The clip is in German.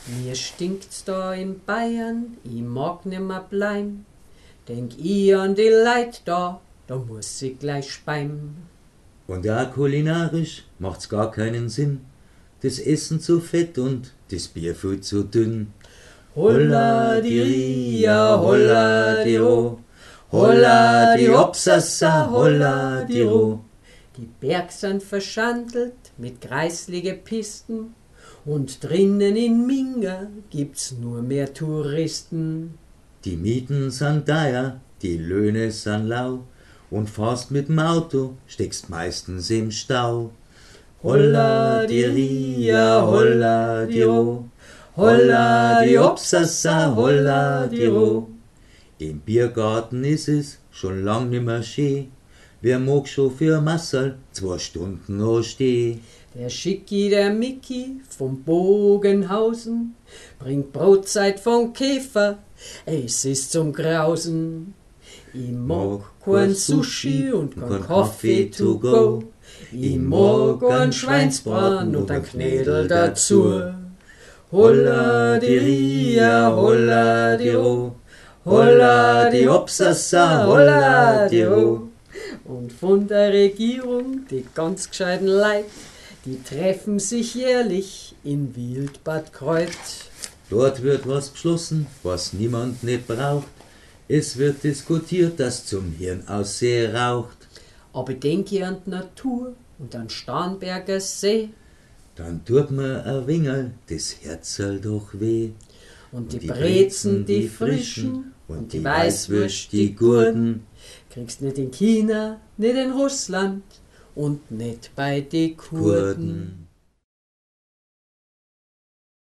Mir stinkt's da in Bayern, ich mag nimmer bleiben. Denk ich an die Leid da muss ich gleich speien. Und ja, kulinarisch macht's gar keinen Sinn. Das Essen zu fett und das Bier viel zu dünn. Holla die Ria, holla die Ro, holla die Opsassa, holla die Ro. Die Berg sind verschandelt mit kreislige Pisten und drinnen in Minga gibt's nur mehr Touristen. Die Mieten sind teuer, die Löhne sind lau und fährst mit'm Auto, steckst meistens im Stau. Holla die Ria, holla die Ro, holla die Opsassa, holla die Ro. Im Biergarten ist es schon lang nimmer schön. Wer mag schon für Masserl 2 Stunden noch stehen? Der Schicki, der Micky vom Bogenhausen bringt Brotzeit vom Käfer, es ist zum Grausen. Ich mag kein Sushi und kein Kaffee to go. Ich mag ein Schweinsbraten und ein Knädel dazu. Holla die Ria, holla die Ro, holla die Opsassa, holla die Ro. Und von der Regierung, die ganz gescheiten Leid, die treffen sich jährlich in Wildbad Kreuth. Dort wird was beschlossen, was niemand nicht braucht. Es wird diskutiert, dass zum Hirn ausseh raucht. Aber denke an die Natur und an Starnberger See. Dann tut mir ein Wingerl das Herzl doch weh. Und die Brezen, die frischen, und die Weißwürst, die Gurden, kriegst nicht in China, nicht in Russland und nicht bei die Kurden.